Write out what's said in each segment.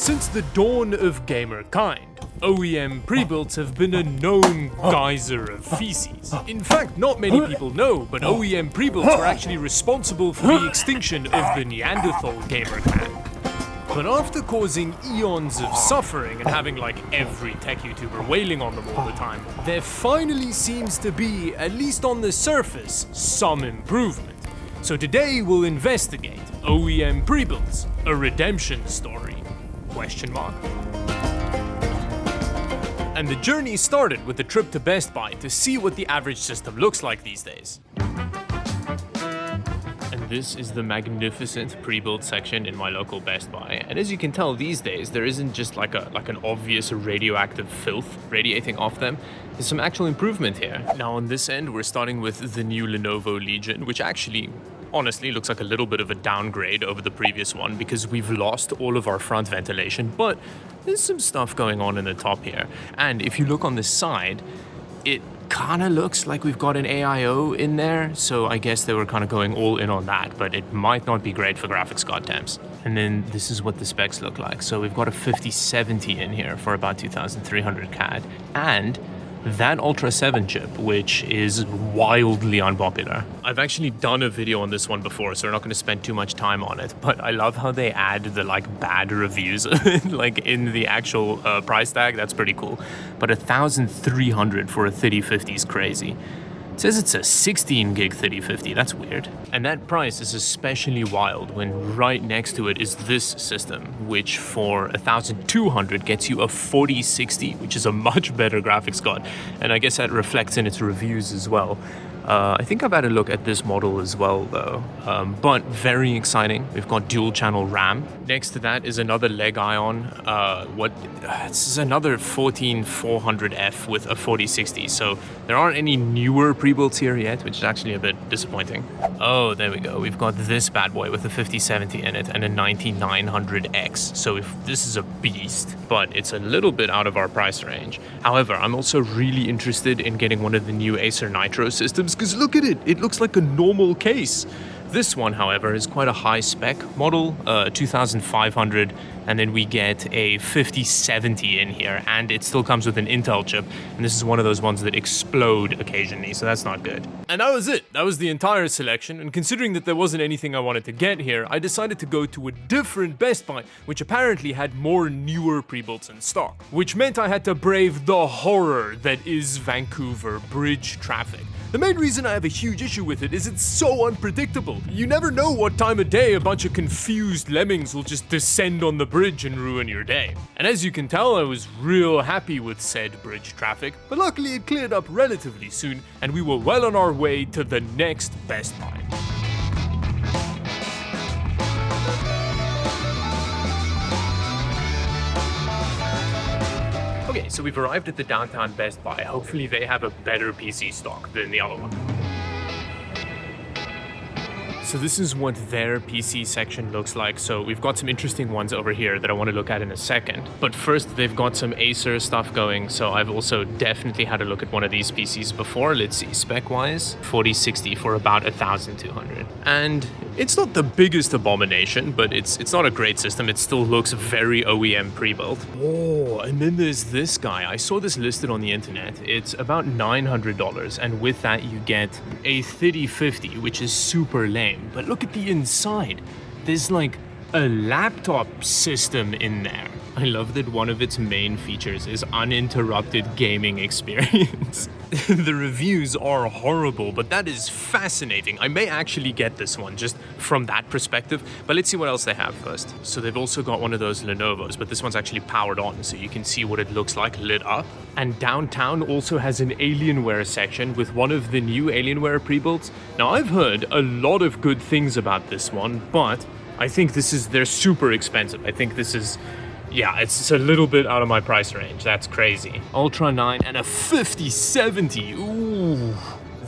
Since the dawn of gamerkind, OEM pre-builds have been a known geyser of feces. In fact, not many people know, but OEM pre-builds were actually responsible for the extinction of the Neanderthal gamer clan. But after causing eons of suffering and having like every tech YouTuber wailing on them all the time, there finally seems to be, at least on the surface, some improvement. So today we'll investigate OEM pre-builds, a redemption story? Question mark. And the journey started with a trip to Best Buy to see what the average system looks like these days. And this is the magnificent pre-build section in my local Best Buy. And as you can tell these days, there isn't just like an obvious radioactive filth radiating off them. There's some actual improvement here. Now on this end, we're starting with the new Lenovo Legion, which actually honestly looks like a little bit of a downgrade over the previous one because we've lost all of our front ventilation, but there's some stuff going on in the top here. And if you look on the side, it kind of looks like we've got an AIO in there, so I guess they were kind of going all in on that, but it might not be great for graphics card temps. And then this is what the specs look like. So we've got a 5070 in here for about 2300 CAD, and that Ultra 7 chip, which is wildly unpopular. I've actually done a video on this one before, so we're not going to spend too much time on it, but I love how they add the bad reviews like in the actual price tag. That's pretty cool. But 1,300 for a 3050 is crazy. It says it's a 16 gig 3050, that's weird. And that price is especially wild when right next to it is this system, which for 1,200 gets you a 4060, which is a much better graphics card. And I guess that reflects in its reviews as well. I think I've had a look at this model as well though, but very exciting. We've got dual channel RAM. Next to that is another leg ion. This is another 14400F with a 4060. So there aren't any newer pre-builds here yet, which is actually a bit disappointing. Oh, there we go. We've got this bad boy with a 5070 in it and a 9900X. So if this is a beast, but it's a little bit out of our price range. However, I'm also really interested in getting one of the new Acer Nitro systems, because look at it, it looks like a normal case. This one, however, is quite a high spec model, 2500, and then we get a 5070 in here, and it still comes with an Intel chip, and this is one of those ones that explode occasionally, so that's not good. And that was it. That was the entire selection, and considering that there wasn't anything I wanted to get here, I decided to go to a different Best Buy, which apparently had more newer pre-builds in stock, which meant I had to brave the horror that is Vancouver bridge traffic. The main reason I have a huge issue with it is it's so unpredictable. You never know what time of day a bunch of confused lemmings will just descend on the bridge and ruin your day. And as you can tell, I was real happy with said bridge traffic, but luckily it cleared up relatively soon, and we were well on our way to the next Best Buy. Okay, so we've arrived at the downtown Best Buy. Hopefully they have a better PC stock than the other one. So this is what their PC section looks like. So we've got some interesting ones over here that I want to look at in a second. But first, they've got some Acer stuff going. So I've also definitely had a look at one of these PCs before. Let's see, spec-wise, 4060 for about 1,200. And it's not the biggest abomination, but it's not a great system. It still looks very OEM pre-built. Oh, and then there's this guy. I saw this listed on the internet. It's about $900, and with that you get a 3050, which is super lame. But look at the inside. There's like a laptop system in there. I love that one of its main features is uninterrupted gaming experience. The reviews are horrible, but that is fascinating. I may actually get this one just from that perspective, but let's see what else they have first. So they've also got one of those Lenovos, but this one's actually powered on, so you can see what it looks like lit up. And downtown also has an Alienware section with one of the new Alienware pre-builds. Now I've heard a lot of good things about this one, but I think they're super expensive. I think this is, yeah, it's a little bit out of my price range. That's crazy. Ultra 9 and a 5070. Ooh.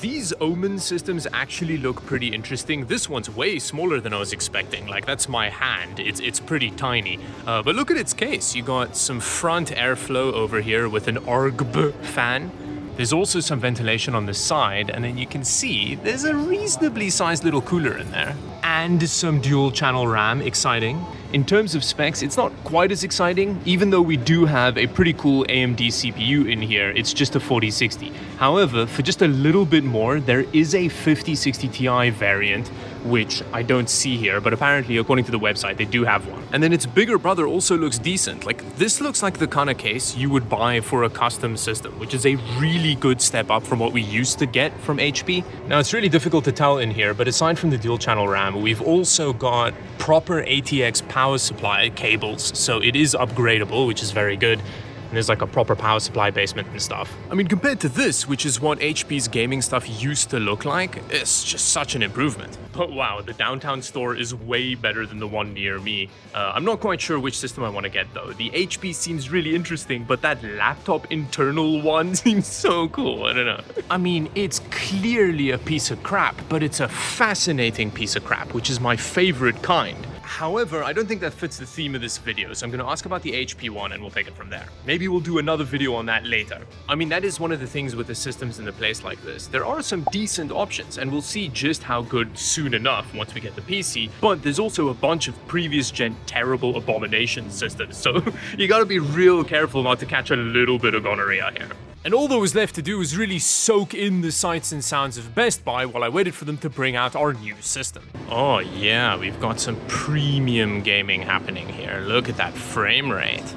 These Omen systems actually look pretty interesting. This one's way smaller than I was expecting. Like, that's my hand. It's pretty tiny. But look at its case. You got some front airflow over here with an ARGB fan. There's also some ventilation on the side, and then you can see there's a reasonably sized little cooler in there. And some dual channel RAM, exciting. In terms of specs, it's not quite as exciting, even though we do have a pretty cool AMD CPU in here. It's just a 4060. However, for just a little bit more, there is a 5060 Ti variant, which I don't see here, but apparently, according to the website, they do have one. And then its bigger brother also looks decent. Like, this looks like the kind of case you would buy for a custom system, which is a really good step up from what we used to get from HP. Now, it's really difficult to tell in here, but aside from the dual channel RAM, we've also got proper ATX power supply cables, so it is upgradable, which is very good. And there's like a proper power supply basement and stuff. I mean, compared to this, which is what HP's gaming stuff used to look like, it's just such an improvement. But wow, the downtown store is way better than the one near me. I'm not quite sure which system I want to get though. The HP seems really interesting, but that laptop internal one seems so cool. I don't know. I mean, it's clearly a piece of crap, but it's a fascinating piece of crap, which is my favorite kind. However, I don't think that fits the theme of this video, so I'm going to ask about the HP one and we'll take it from there. Maybe we'll do another video on that later. I mean, that is one of the things with the systems in a place like this. There are some decent options, and we'll see just how good soon enough once we get the PC, but there's also a bunch of previous gen terrible abomination systems, so you gotta be real careful not to catch a little bit of gonorrhea here. And all that was left to do was really soak in the sights and sounds of Best Buy while I waited for them to bring out our new system. Oh yeah, we've got some premium gaming happening here. Look at that frame rate.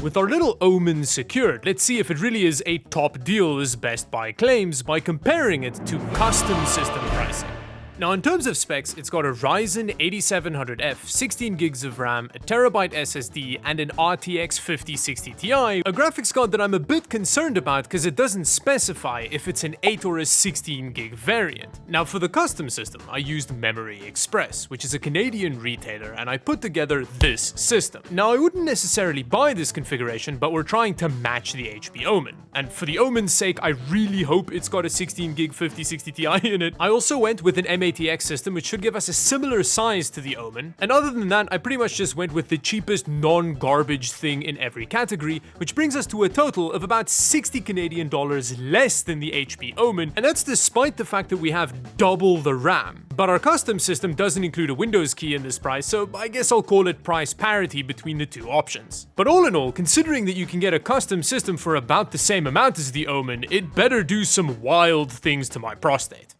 With our little Omen secured, let's see if it really is a top deal as Best Buy claims by comparing it to custom system pricing. Now, in terms of specs, it's got a Ryzen 8700F, 16 gigs of RAM, a terabyte SSD, and an RTX 5060 Ti, a graphics card that I'm a bit concerned about because it doesn't specify if it's an 8 or a 16 gig variant. Now, for the custom system, I used Memory Express, which is a Canadian retailer, and I put together this system. Now, I wouldn't necessarily buy this configuration, but we're trying to match the HP Omen. And for the Omen's sake, I really hope it's got a 16 gig 5060 Ti in it. I also went with an ATX system, which should give us a similar size to the Omen. And other than that, I pretty much just went with the cheapest non-garbage thing in every category, which brings us to a total of about 60 Canadian dollars less than the HP Omen, and that's despite the fact that we have double the RAM. But our custom system doesn't include a Windows key in this price, so I guess I'll call it price parity between the two options. But all in all, considering that you can get a custom system for about the same amount as the Omen, it better do some wild things to my prostate.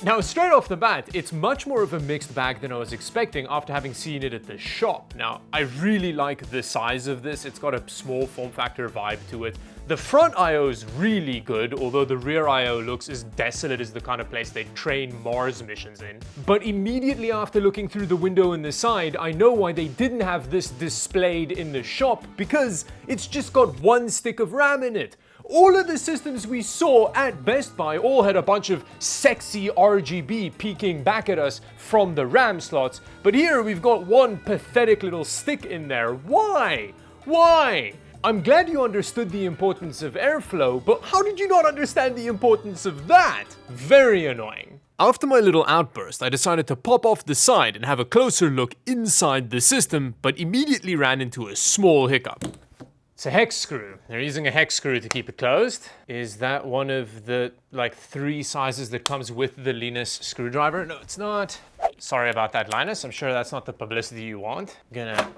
Now, straight off the bat, it's much more of a mixed bag than I was expecting after having seen it at the shop. Now, I really like the size of this. It's got a small form factor vibe to it. The front I/O is really good, although the rear I/O looks as desolate as the kind of place they train Mars missions in. But immediately after looking through the window in the side, I know why they didn't have this displayed in the shop, because it's just got one stick of RAM in it. All of the systems we saw at Best Buy all had a bunch of sexy RGB peeking back at us from the RAM slots, but here we've got one pathetic little stick in there. Why? Why? I'm glad you understood the importance of airflow, but how did you not understand the importance of that? Very annoying. After my little outburst, I decided to pop off the side and have a closer look inside the system, but immediately ran into a small hiccup. It's a hex screw. They're using a hex screw to keep it closed. Is that one of the, 3 sizes that comes with the Linus screwdriver? No, it's not. Sorry about that, Linus. I'm sure that's not the publicity you want. Gonna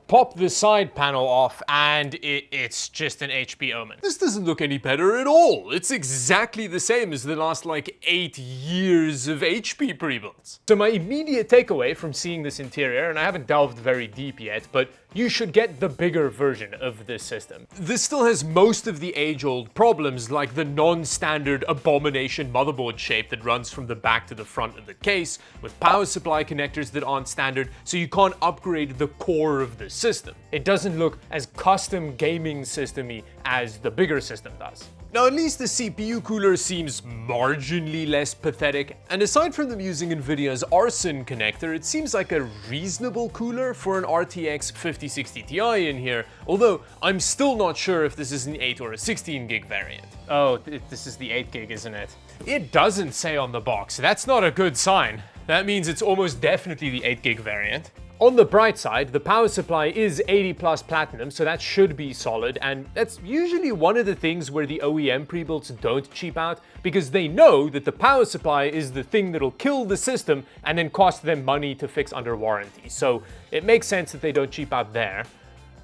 pop the side panel off, and it's just an HP Omen. This doesn't look any better at all. It's exactly the same as the last 8 years of HP pre-builds. So my immediate takeaway from seeing this interior, and I haven't delved very deep yet, but you should get the bigger version of this system. This still has most of the age-old problems, like the non-standard abomination motherboard shape that runs from the back to the front of the case, with power supply connectors that aren't standard, so you can't upgrade the core of the system. It doesn't look as custom gaming system-y as the bigger system does. Now, at least the CPU cooler seems marginally less pathetic, and aside from them using Nvidia's Arson connector, it seems like a reasonable cooler for an RTX 5060 Ti in here, although I'm still not sure if this is an 8 or a 16 gig variant. Oh, this is the 8 gig, isn't it? It doesn't say on the box. That's not a good sign. That means it's almost definitely the 8 gig variant. On the bright side, the power supply is 80 plus platinum, so that should be solid, and that's usually one of the things where the OEM pre-builds don't cheap out, because they know that the power supply is the thing that'll kill the system and then cost them money to fix under warranty. So it makes sense that they don't cheap out there.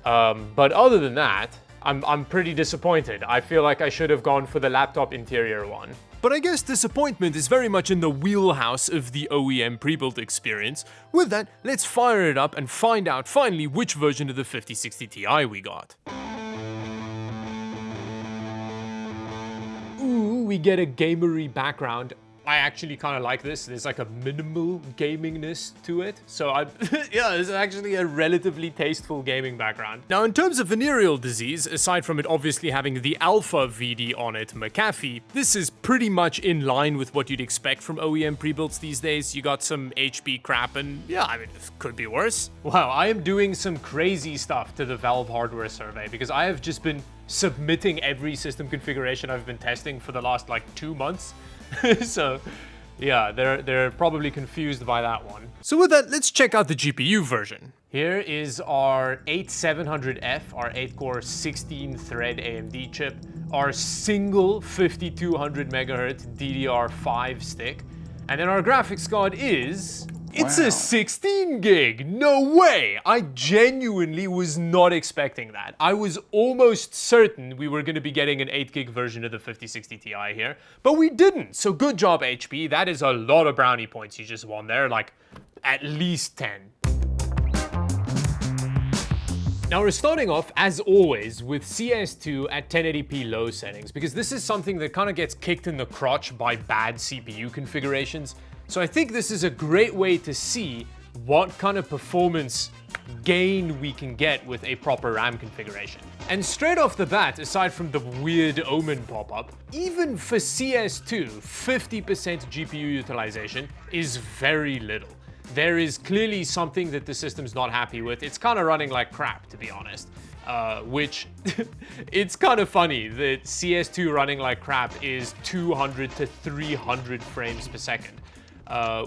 But other than that, I'm pretty disappointed. I feel like I should have gone for the laptop interior one. But I guess disappointment is very much in the wheelhouse of the OEM pre-built experience. With that, let's fire it up and find out finally which version of the 5060 Ti we got. Ooh, we get a gamery background. I actually kind of like this. There's like a minimal gamingness to it. So yeah, it's actually a relatively tasteful gaming background. Now, in terms of venereal disease, aside from it obviously having the alpha VD on it, McAfee, this is pretty much in line with what you'd expect from OEM pre-builds these days. You got some HP crap and yeah, I mean, it could be worse. Wow, I am doing some crazy stuff to the Valve hardware survey because I have just been submitting every system configuration I've been testing for the last like 2 months. So yeah, they're probably confused by that one. So with that, let's check out the GPU version. Here is our 8700F, our 8-core 16-thread AMD chip, our single 5200 MHz DDR5 stick, and then our graphics card is... It's a 16 gig! No way! I genuinely was not expecting that. I was almost certain we were going to be getting an 8 gig version of the 5060 Ti here, but we didn't. So good job, HP. That is a lot of brownie points you just won there, like at least 10. Now we're starting off, as always, with CS2 at 1080p low settings, because this is something that kind of gets kicked in the crotch by bad CPU configurations. So I think this is a great way to see what kind of performance gain we can get with a proper RAM configuration. And straight off the bat, aside from the weird Omen pop-up, even for CS2, 50% GPU utilization is very little. There is clearly something that the system's not happy with. It's kind of running like crap, to be honest. Which, it's kind of funny that CS2 running like crap is 200 to 300 frames per second.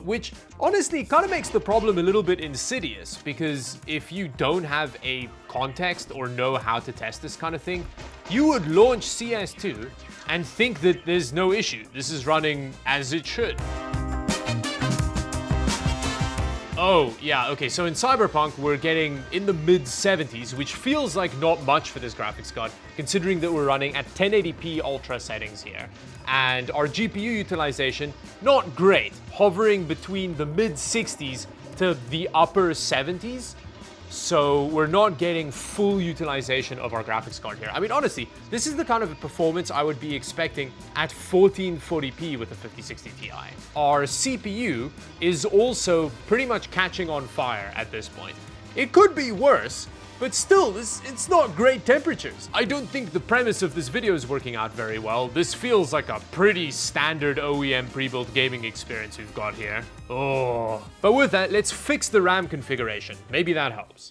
Which honestly kind of makes the problem a little bit insidious, because if you don't have a context or know how to test this kind of thing, you would launch CS2 and think that there's no issue. This is running as it should. Oh, yeah, okay, so in Cyberpunk, we're getting in the mid-70s, which feels like not much for this graphics card, considering that we're running at 1080p ultra settings here. And our GPU utilization, not great, hovering between the mid-60s to the upper 70s. So we're not getting full utilization of our graphics card here. I mean, honestly, this is the kind of performance I would be expecting at 1440p with a 5060 Ti. Our CPU is also pretty much catching on fire at this point. It could be worse, but still, it's not great temperatures. I don't think the premise of this video is working out very well. This feels like a pretty standard OEM pre-built gaming experience we've got here. Oh. But with that, let's fix the RAM configuration. Maybe that helps.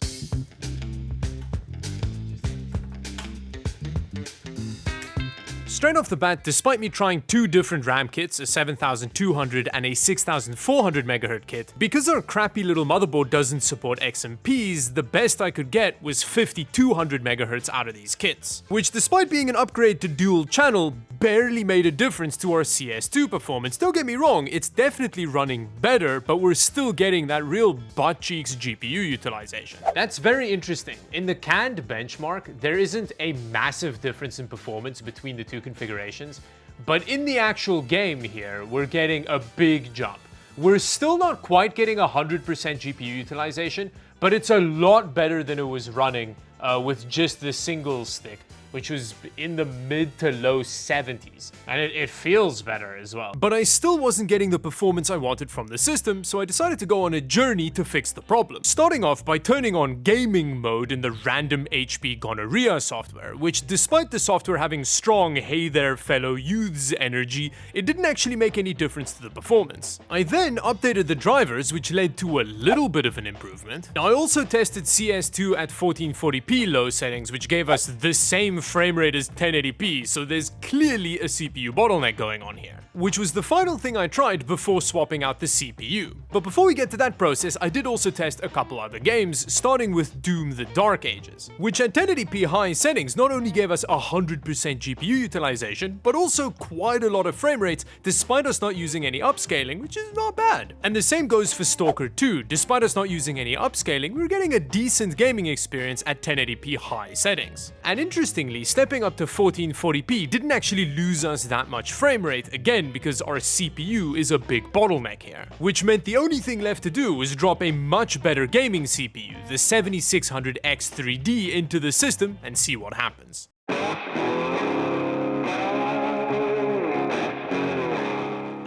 Straight off the bat, despite me trying 2 different RAM kits, a 7200 and a 6400 MHz kit, because our crappy little motherboard doesn't support XMPs, the best I could get was 5200 MHz out of these kits. Which, despite being an upgrade to dual channel, barely made a difference to our CS2 performance. Don't get me wrong, it's definitely running better, but we're still getting that real butt cheeks GPU utilization. That's very interesting. In the canned benchmark, there isn't a massive difference in performance between the two configurations, but in the actual game here, we're getting a big jump. We're still not quite getting 100% GPU utilization, but it's a lot better than it was running with just the single stick, which was in the mid to low 70s. And it feels better as well. But I still wasn't getting the performance I wanted from the system, so I decided to go on a journey to fix the problem. Starting off by turning on gaming mode in the random HP gonorrhea software, which despite the software having strong hey there fellow youths energy, it didn't actually make any difference to the performance. I then updated the drivers, which led to a little bit of an improvement. Now I also tested CS2 at 1440p low settings, which gave us the same frame rate as 1080p, so there's clearly a CPU bottleneck going on here. which was the final thing I tried before swapping out the CPU. But before we get to that process, I did also test a couple other games, starting with Doom: The Dark Ages, which at 1080p high settings not only gave us 100% GPU utilization, but also quite a lot of frame rates despite us not using any upscaling, which is not bad. And the same goes for Stalker 2, despite us not using any upscaling, we were getting a decent gaming experience at 1080p high settings. And interestingly, stepping up to 1440p didn't actually lose us that much frame rate, again because our CPU is a big bottleneck here, which meant the only thing left to do was drop a much better gaming CPU, the 7600X3D, into the system and see what happens.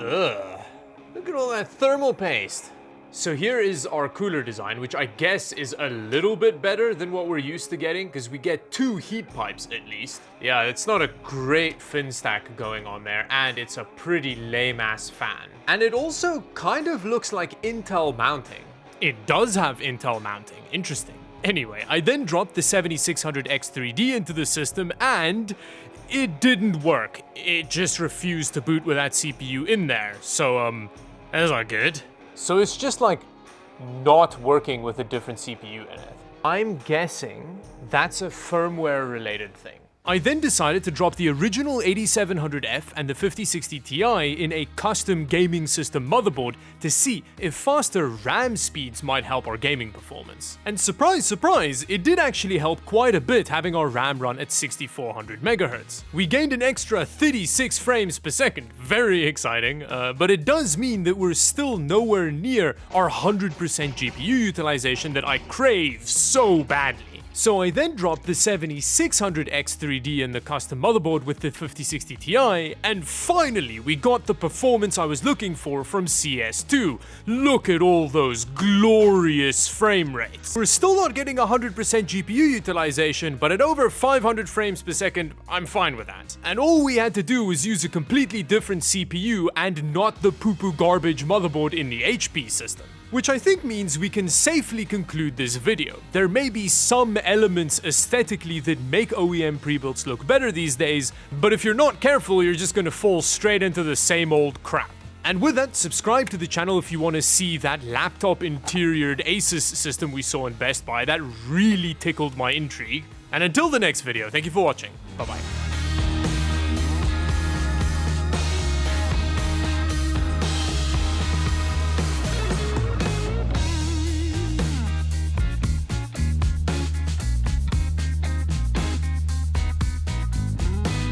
Ugh, look at all that thermal paste. So here is our cooler design, which I guess is a little bit better than what we're used to getting, because we get 2 heat pipes at least. Yeah, it's not a great fin stack going on there, and it's a pretty lame-ass fan. And it also kind of looks like Intel mounting. It does have Intel mounting, interesting. Anyway, I then dropped the 7600X3D into the system, and it didn't work. It just refused to boot with that CPU in there, so that's not good. So it's just like not working with a different CPU in it. I'm guessing that's a firmware related thing. I then decided to drop the original 8700F and the 5060 Ti in a custom gaming system motherboard to see if faster RAM speeds might help our gaming performance. And surprise, surprise, it did actually help quite a bit having our RAM run at 6400 MHz. We gained an extra 36 frames per second, very exciting, but it does mean that we're still nowhere near our 100% GPU utilization that I crave so badly. So I then dropped the 7600X3D in the custom motherboard with the 5060 Ti, and finally we got the performance I was looking for from CS2. Look at all those glorious frame rates. We're still not getting 100% GPU utilization, but at over 500 frames per second, I'm fine with that. And all we had to do was use a completely different CPU and not the poo-poo garbage motherboard in the HP system. Which I think means we can safely conclude this video. There may be some elements aesthetically that make OEM pre-builds look better these days, but if you're not careful, you're just gonna fall straight into the same old crap. And with that, subscribe to the channel if you want to see that laptop interiored Asus system we saw in Best Buy. That really tickled my intrigue. And until the next video, thank you for watching. Bye bye.